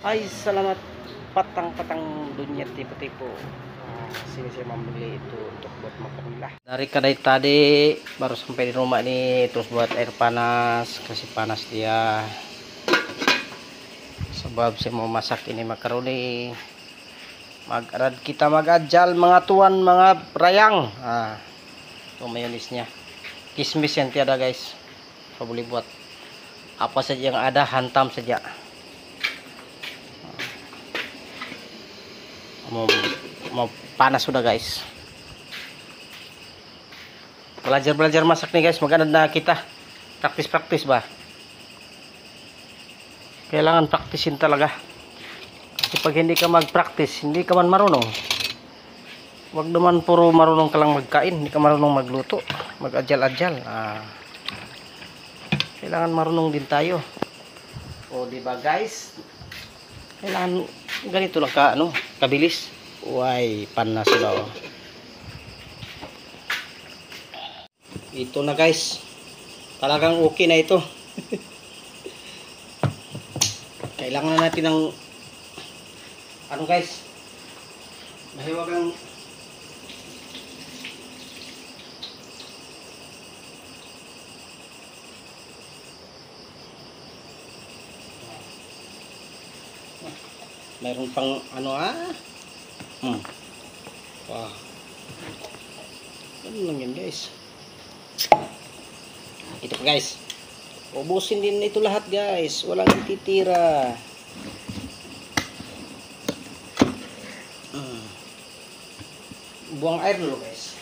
Ay, salamat patang-patang dunya tipo-tipo. Sini saya membeli itu untuk buat makan lah. Dari kedai tadi baru sampai di rumah nih, terus buat air panas, kasih panas dia. Sebab saya mau masak ini makaroni. Kita magajal mga tuan, mga rayang. Itu mayonisnya. Kismis yang tiada guys. Kau boleh buat apa saja yang ada, hantam saja. Mau panas sudah guys. Belajar masak nih guys, maganda na kita. Praktis ba, kailangan praktisin talaga, kasi pag hindi ka mag-practice hindi ka man marunong. Wag naman puro marunong ka lang magkain, hindi ka marunong magluto, mag-adyal-adyal. Kailangan marunong din tayo. O di ba guys, kailangan ganito lang ka kabilis. Uy, panas daw. Ito na guys, talagang okay na ito. Kailangan na natin ng guys, mahiwagang mayroon pang wah, ano lang yan guys. Ito pa guys, ubusin din ito lahat guys, walang ititira. Buang air dulu guys.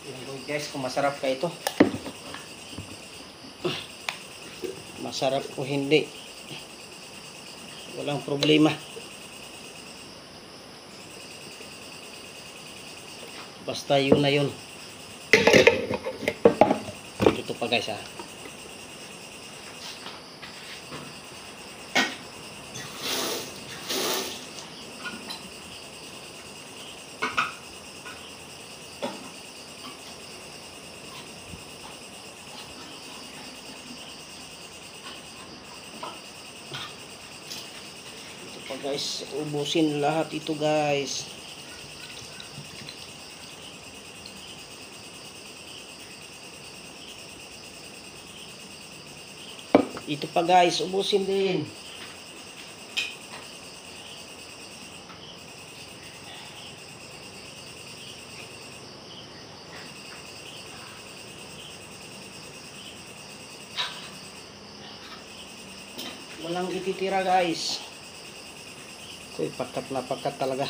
Tingnan guys kung masarap ka ito. Masarap o hindi, walang problema. Basta yun na yun. Ito pa guys guys, ubusin lahat ito guys. Ito pa guys, ubusin din. Walang ititira guys. Ito'y pakat na pakat talaga.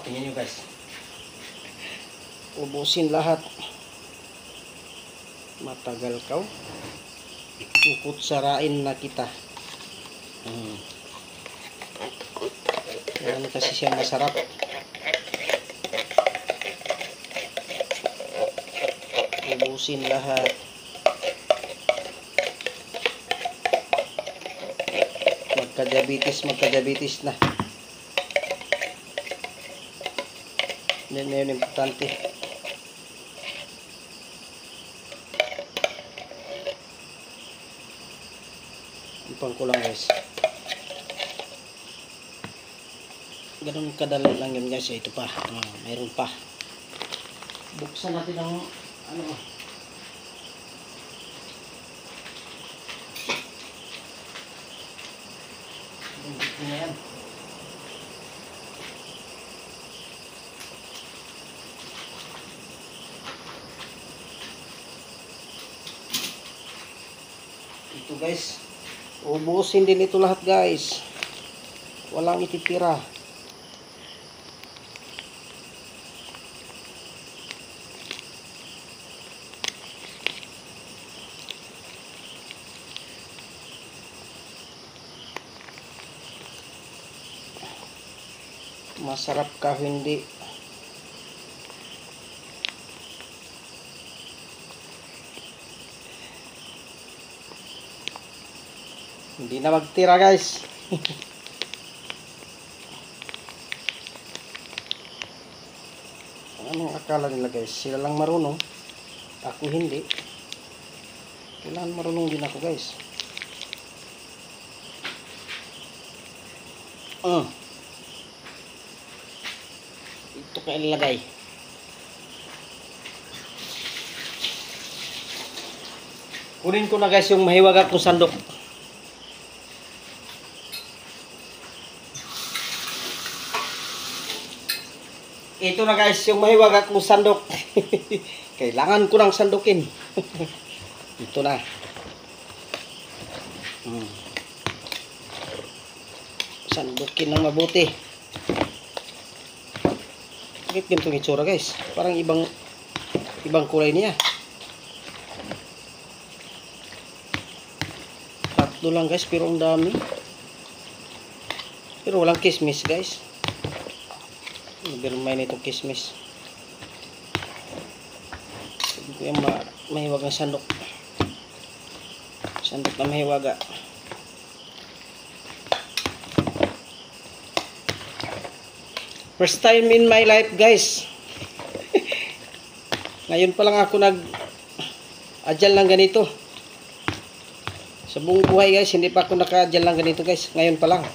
Tingnan nyo guys, ubusin lahat. Matagal kau, ukot sarain na kita. Yan kasi siya masarap. Ubusin lahat. Magka-diabetes na. Yan na yun importante. Ipang ko lang guys. Ganun kadali lang yun guys. Ito pa. Mayroon pa. Buksan natin ang na yan. Ito guys, ubusin din ito lahat guys, walang ititira. masarap ka hindi. Hindi na magtira guys. Anong akala nila guys? Sila lang marunong. Ako hindi. Kailangan marunong din ako guys. Ito ka ilagay. Kunin ko na guys yung mahiwaga kong sandok. Ito na guys yung mahiwaga kong sandok. Kailangan ko nang sandukin. Ito na. Sandukin ng mabuti. Bakit ganitong itsura guys? Parang ibang kulay niya. Tatlo lang guys pero ang dami. Pero walang kismis guys. Bermain itong kismis. Sabi ko yung mahiwag na sandok. Sandok na mahiwaga. First time in my life guys. Ngayon pa lang ako nag-adjal ng ganito. Sa buong buhay guys, hindi pa ako naka-adjal ng ganito guys. Ngayon pa lang.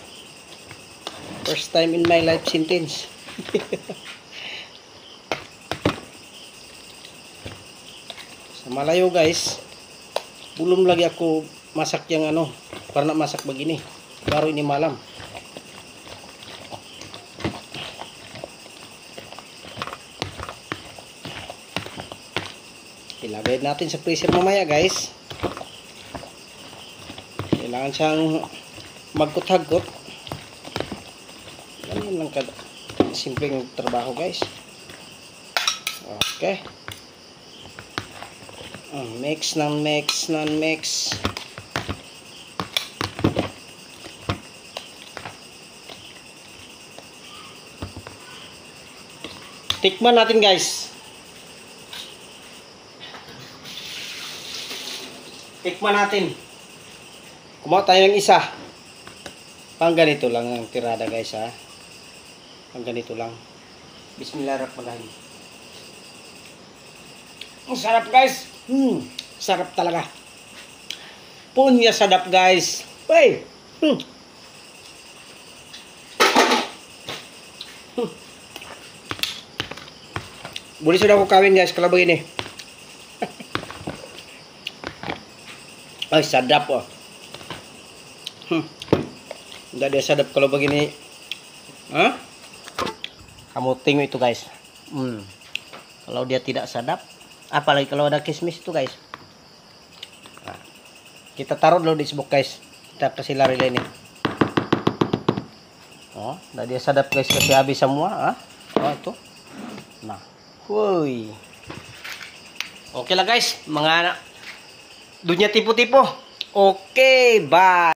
First time in my life sentence. Sa malayo guys, bulom lagi ako masak yang ano, para na masak begini. Baru ini malam. Ilagay natin sa freezer mamaya guys. Kailangan siyang magkut-hagot. Ganyan lang simpleng trabaho guys. Okay. Mix ng mix. Tikman natin guys. Tikman natin. Kumuha tayo ng isa. Pang ganito lang ang tirada guys ha. Pang ganito lang. Bismillahirrahmanirrahim. Ang sarap guys. Sarap talaga. Punya sadap guys. Wey. Boleh sudah aku kawin guys kalau begini. Ay sadap oh. Enggak ada sadap kalau begini. Hah? Kamu tengok itu guys. Kalau dia tidak sadap, apalagi kalau ada kismis itu guys. Nah, kita taruh dulu di sebok guys. Kita kasih lari ini. Oh, udah dia sadap guys, kasih habis semua. Oh itu. Nah, woi. Oke lah guys, mga dunia tipu-tipu. Oke, bye.